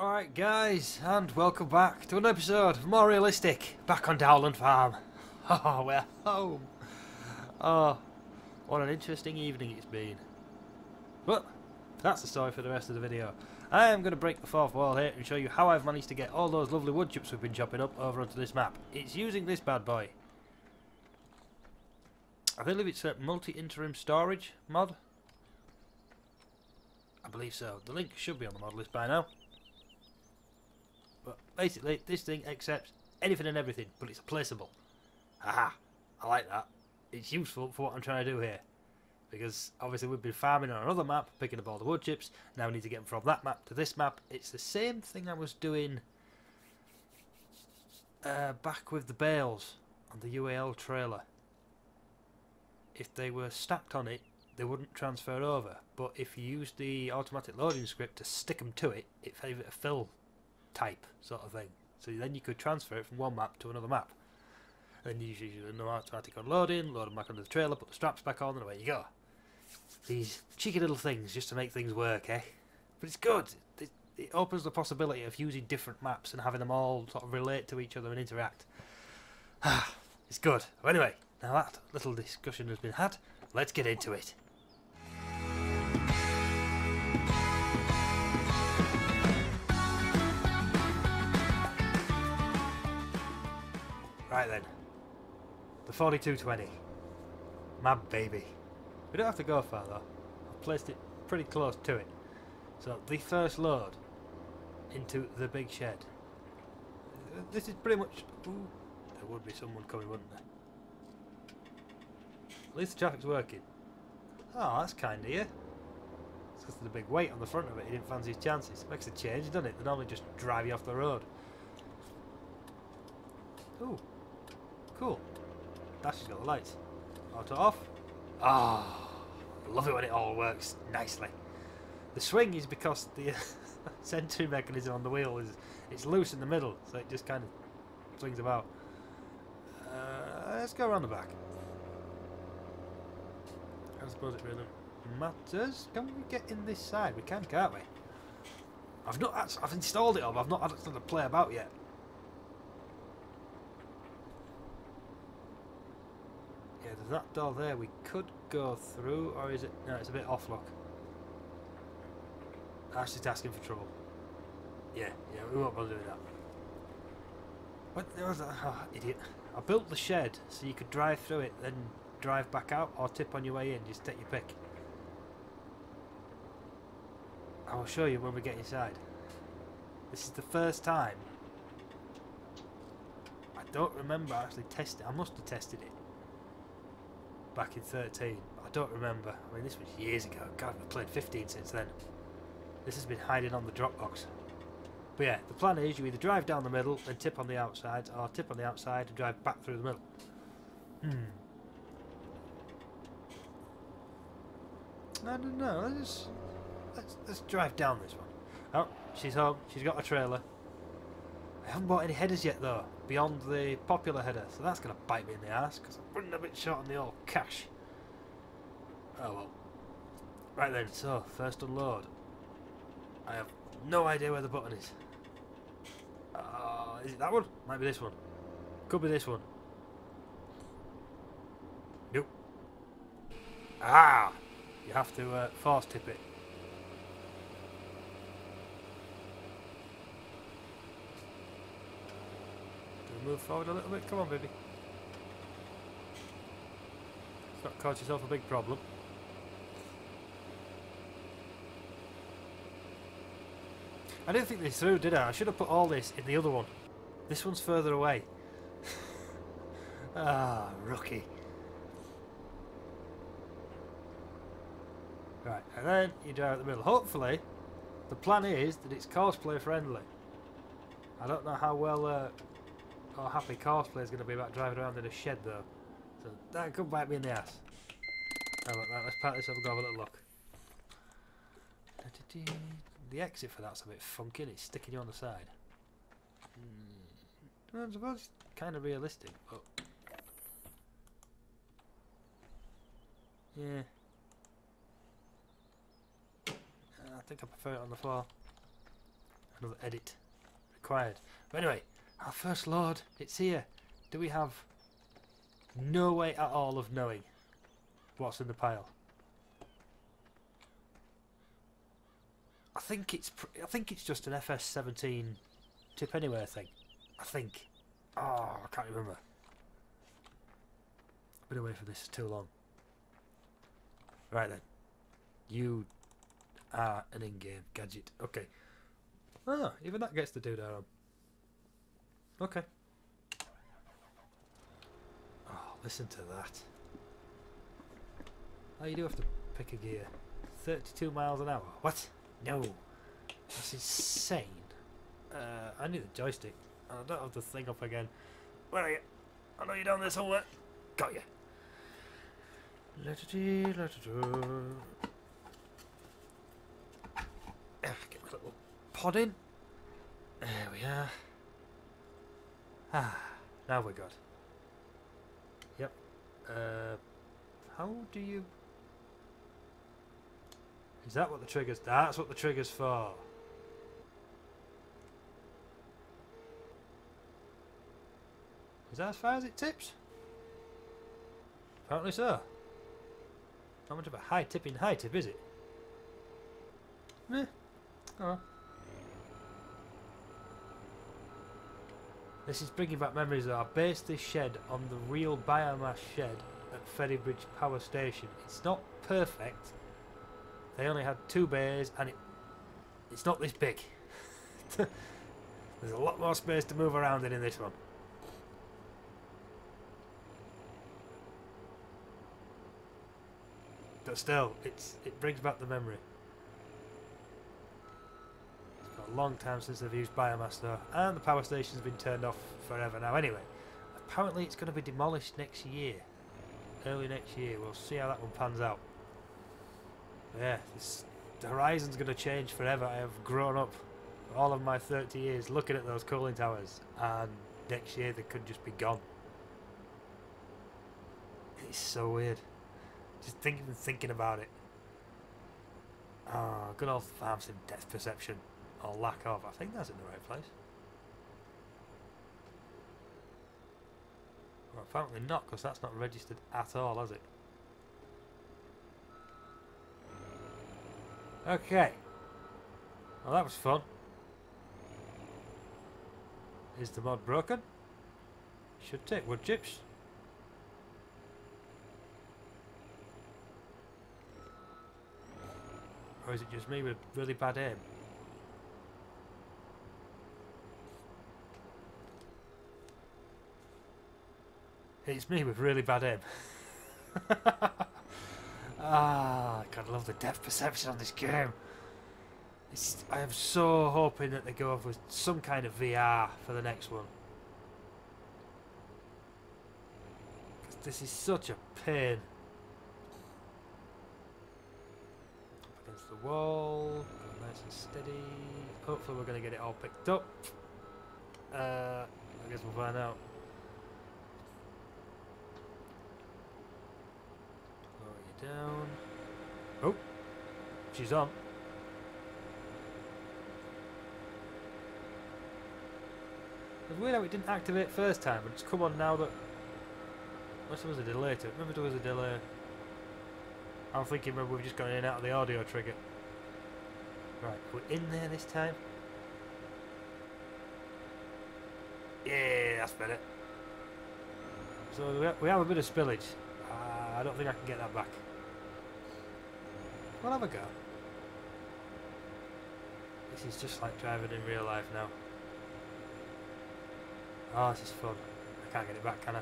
Alright guys, and welcome back to an episode of More Realistic, back on Dowland Farm. Oh, we're home. Oh, what an interesting evening it's been. But, that's the story for the rest of the video. I am going to break the fourth wall here and show you how I've managed to get all those lovely wood chips we've been chopping up over onto this map. It's using this bad boy. I believe it's a multi-interim storage mod. I believe so. The link should be on the mod list by now. But basically, this thing accepts anything and everything, but it's placeable. Haha, I like that. It's useful for what I'm trying to do here. Because obviously we've been farming on another map, picking up all the wood chips. Now we need to get them from that map to this map. It's the same thing I was doing back with the bales on the UAL trailer. If they were stacked on it, they wouldn't transfer over. But if you use the automatic loading script to stick them to it, it favoured a fill type sort of thing. So then you could transfer it from one map to another map. And you usually do no automatic unloading, load them back onto the trailer, put the straps back on, and away you go. These cheeky little things just to make things work, eh? But it's good. It opens the possibility of using different maps and having them all sort of relate to each other and interact. It's good. Well, anyway, now that little discussion has been had, let's get into it. Right then, the 4220, my baby. We don't have to go far though. I've placed it pretty close to it. So the first load into the big shed. This is pretty much. Ooh, there would be someone coming, wouldn't there? At least the traffic's working. Oh, that's kind of you. It's because of the big weight on the front of it. He didn't fancy his chances. Makes a change, doesn't it? They normally just drive you off the road. Ooh. Cool. That's got the lights. Auto off. Ah, I love it when it all works nicely. The swing is because the centering mechanism on the wheel it's loose in the middle, so it just kind of swings about. Let's go around the back. I suppose it really matters. Can we get in this side? We can, can't we? I've installed it all, but I've not had it to play about yet. Yeah, there's that door there we could go through, or is it? No, it's a bit off look. That's just asking for trouble. Yeah, we won't bother doing that. What was that? Oh, idiot. I built the shed so you could drive through it, then drive back out, or tip on your way in, just take your pick. I will show you when we get inside. This is the first time. I don't remember actually testing. I must have tested it back in 13. I don't remember. I mean, this was years ago. God, we've played 15 since then. This has been hiding on the Dropbox. But yeah, the plan is you either drive down the middle and tip on the outside, or tip on the outside and drive back through the middle. I don't know. Let's drive down this one. Oh, she's home. She's got a trailer. I haven't bought any headers yet though, beyond the popular header, so that's going to bite me in the ass because I'm running a bit short on the old cash. Oh well. Right then, so first unload. I have no idea where the button is. Is it that one? Might be this one. Could be this one. Nope. Ah! You have to force tip it. Move forward a little bit. Come on, baby. Let's not cause yourself a big problem. I didn't think this through, did I? I should have put all this in the other one. This one's further away. Ah, rookie. Right, and then you drive out the middle. Hopefully, the plan is that it's cosplay friendly. I don't know how well how happy cosplay is going to be about driving around in a shed though. So that could bite me in the ass. Oh, look, right, let's park this up and go have a little look. The exit for that's a bit funky, it's sticking you on the side. I suppose it's kind of realistic, but yeah. I think I prefer it on the floor. Another edit required. But anyway, our first load, it's here. Do we have no way at all of knowing what's in the pile? I think it's just an FS17 tip anywhere thing. I think. Oh, I can't remember. I've been away from this too long. Right then. You are an in-game gadget. Okay. Oh, even that gets the doodah on. Okay. Oh, listen to that. Oh, you do have to pick a gear. 32 miles an hour. What? No. That's insane. I need the joystick. I don't have the thing up again. Where are you? I know you're down there somewhere. Got you. Get my little pod in. There we are. Ah, now we're good. Yep. How do you... Is that what the trigger's... That's what the trigger's for. Is that as far as it tips? Apparently so. Not much of a high tip, is it? Meh. Oh. This is bringing back memories though. I based this shed on the real biomass shed at Ferrybridge Power Station. It's not perfect. They only had 2 bays and it's not this big. There's a lot more space to move around in this one. But still, it brings back the memory. It's been a long time since they've used biomass though, and the power station's been turned off forever now. Anyway, apparently it's going to be demolished next year, early next year. We'll see how that one pans out. But yeah, the horizon's going to change forever. I have grown up all of my 30 years looking at those cooling towers, and next year they could just be gone. It's so weird. Just thinking about it. Oh, good old farm sim depth perception. Or lack of. I think that's in the right place. Well, apparently not, because that's not registered at all, has it? Okay. Well, that was fun. Is the mod broken? Should take wood chips. Or is it just me with really bad aim? It's me with really bad aim. Ah, God, I love the depth perception on this game. I am so hoping that they go off with some kind of VR for the next one. Because this is such a pain. Against the wall, nice and steady. Hopefully we're going to get it all picked up. I guess we'll find out. Lower you down. Oh, she's on. It's weird how it didn't activate first time, but it's come on now that... Unless there was a delay to it. Maybe there was a delay. I'm thinking maybe we've just gone in and out of the audio trigger. Right, we're in there this time. Yeah, that's better. So we have a bit of spillage. I don't think I can get that back. We'll have a go. This is just like driving in real life now. Oh, this is fun. I can't get it back, can I?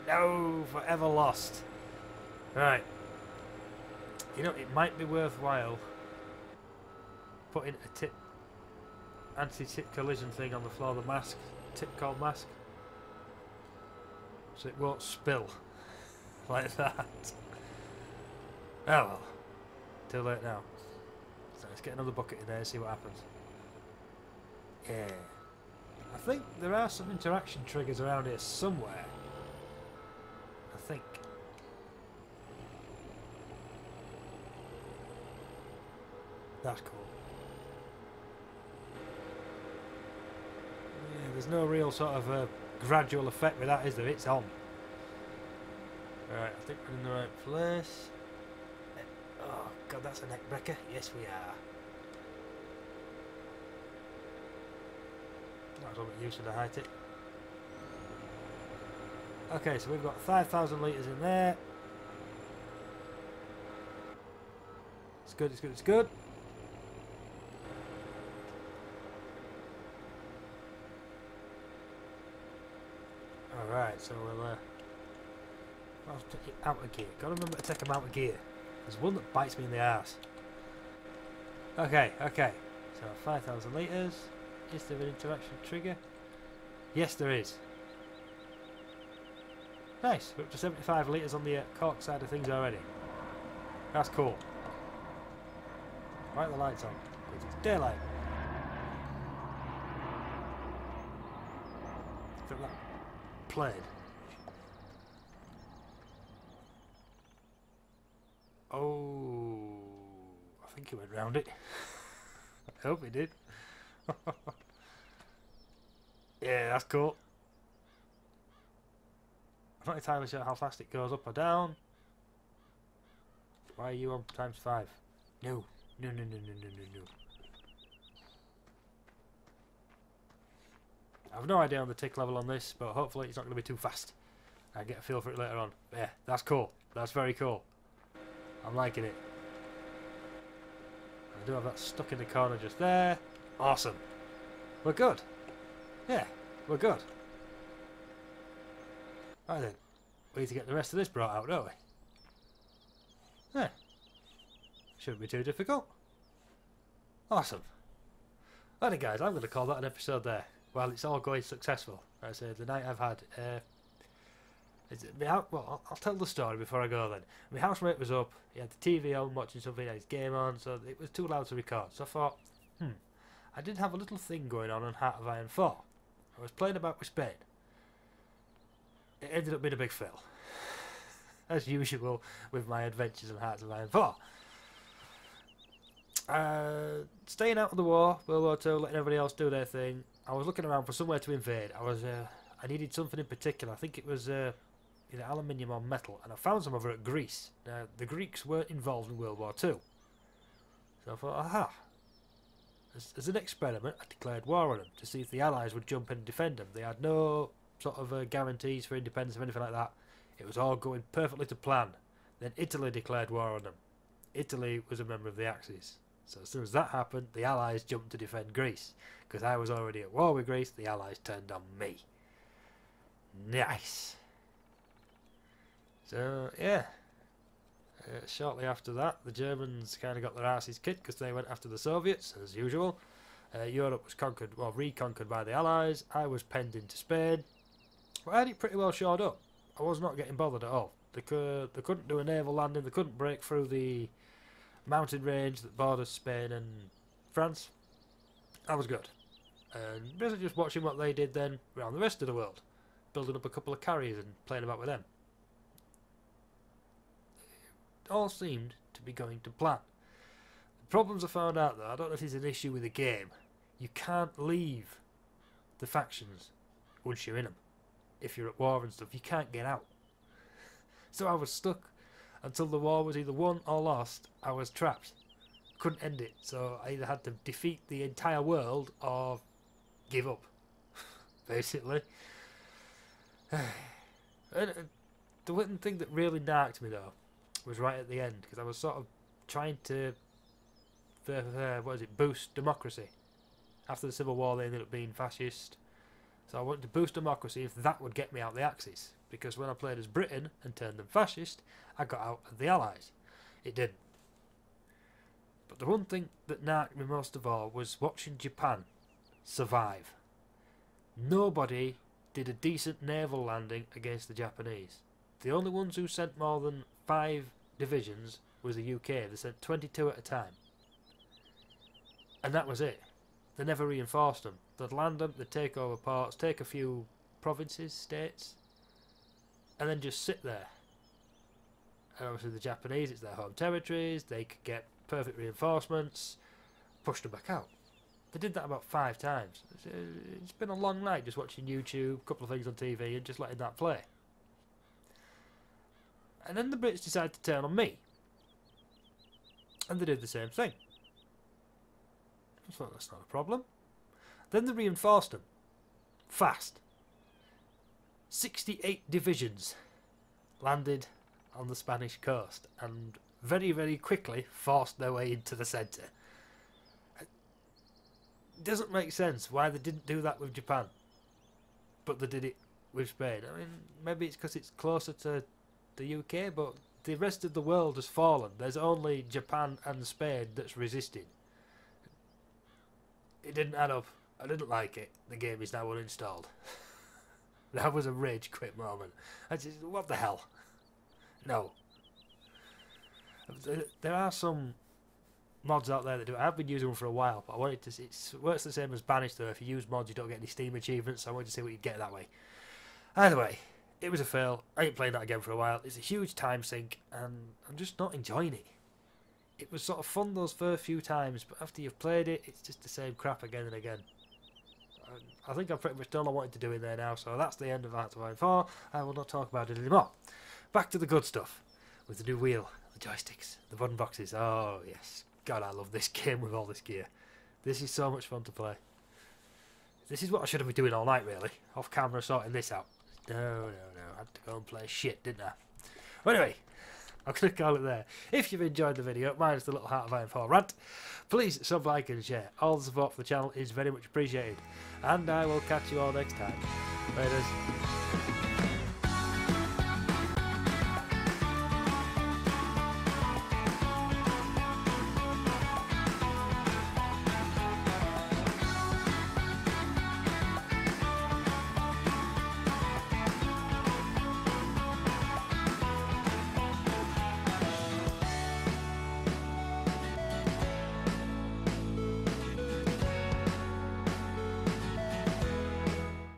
No! Forever lost. Right. You know, it might be worthwhile putting a tip, anti-tip collision thing on the floor of the mask. Tip called mask. So it won't spill. Like that. Oh well. Too late now. So let's get another bucket in there and see what happens. Yeah. I think there are some interaction triggers around here somewhere. I think. That's cool. There's no real sort of gradual effect with that, is there? It's on. Right, I think we're in the right place. Oh god, that's a neck breaker. Yes, we are. That was a bit used to the height it. Okay, so we've got 5,000 litres in there. It's good, it's good, it's good. Alright, so we'll I'll take it out of gear. Gotta remember to take them out of gear. There's one that bites me in the arse. Okay, okay. So 5,000 litres. Is there an interaction trigger? Yes, there is. Nice, we're up to 75 litres on the cork side of things already. That's cool. Right, the lights on, because it's daylight. I think that played. Oh, I think he went round it. I hope he did. Yeah, that's cool. I'm not entirely sure how fast it goes up or down. Why are you on ×5? No. No, no, no, no, no, no, no. I have no idea on the tick level on this, but hopefully it's not going to be too fast. I get a feel for it later on. Yeah, that's cool. That's very cool. I'm liking it. I do have that stuck in the corner just there. Awesome. We're good. Yeah, we're good. Right then. We need to get the rest of this brought out, don't we? Yeah. Shouldn't be too difficult. Awesome. Alright guys, I'm going to call that an episode there. While it's all going successful. Like I say, the night I've had... well, I'll tell the story before I go then. My housemate was up, he had the TV on, watching something, he had his game on, so it was too loud to record. So I thought, I did have a little thing going on Heart of Iron 4. I was playing about with Spain. It ended up being a big fail. As usual with my adventures in Hearts of Iron 4. Staying out of the war, World War II, letting everybody else do their thing. I was looking around for somewhere to invade. I needed something in particular. I think it was either aluminium or metal, and I found some over at Greece. Now, the Greeks weren't involved in World War II. So I thought, aha. As an experiment, I declared war on them to see if the Allies would jump in and defend them. They had no sort of guarantees for independence or anything like that. It was all going perfectly to plan. Then Italy declared war on them. Italy was a member of the Axis. So as soon as that happened, the Allies jumped to defend Greece. Because I was already at war with Greece, the Allies turned on me. Nice. So, yeah. Shortly after that, the Germans kind of got their asses kicked because they went after the Soviets, as usual. Europe was conquered, well, reconquered by the Allies. I was penned into Spain. But I had it pretty well shored up. I was not getting bothered at all. They couldn't do a naval landing. They couldn't break through the mountain range that borders Spain and France. I was good. And basically just watching what they did then around the rest of the world. Building up a couple of carriers and playing about with them. It all seemed to be going to plan. The problems I found out though, I don't know if it's an issue with the game. You can't leave the factions once you're in them. If you're at war and stuff, you can't get out. So I was stuck until the war was either won or lost. I was trapped. Couldn't end it, so I either had to defeat the entire world or give up, basically. And the one thing that really narked me though was right at the end, because I was sort of trying to boost democracy. After the Civil War they ended up being fascist, so I wanted to boost democracy if that would get me out the Axis, because when I played as Britain and turned them fascist, I got out of the Allies. It didn't. But the one thing that narked me most of all was watching Japan survive. Nobody did a decent naval landing against the Japanese. The only ones who sent more than 5 divisions was the UK. They sent 22 at a time. And that was it. They never reinforced them. They'd land them, they'd take over ports, take a few provinces, states, and then just sit there. And obviously the Japanese, it's their home territories, they could get perfect reinforcements, push them back out. I did that about 5 times. It's been a long night just watching YouTube, a couple of things on TV, and just letting that play. And then the Brits decided to turn on me. And they did the same thing. I thought, that's not a problem. Then they reinforced them. Fast. 68 divisions landed on the Spanish coast and very, very quickly forced their way into the centre. It doesn't make sense why they didn't do that with Japan, but they did it with Spain. I mean, maybe it's because it's closer to the UK, but the rest of the world has fallen. There's only Japan and Spain that's resisting. It didn't add up. I didn't like it. The game is now uninstalled. That was a rage quit moment. I just, what the hell? No. There are some mods out there that do it. I've been using them for a while, but I wanted to see, it works the same as Banish though. If you use mods you don't get any Steam achievements, so I wanted to see what you get that way. Either way, it was a fail. I ain't playing that again for a while. It's a huge time sink and I'm just not enjoying it. It was sort of fun those first few times, but after you've played it, it's just the same crap again and again. I think I've pretty much done all I wanted to do in there now, so that's the end of Hearts of Iron 4. I will not talk about it anymore. Back to the good stuff, with the new wheel, the joysticks, the button boxes. Oh yes, God, I love this game with all this gear. This is so much fun to play. This is what I should have been doing all night, really, off camera sorting this out. No, I had to go and play shit, didn't I? Well, anyway, I'm going to call it there. If you've enjoyed the video, minus the little Heart of Iron 4 rant, please sub, like and share. All the support for the channel is very much appreciated. And I will catch you all next time. Laters.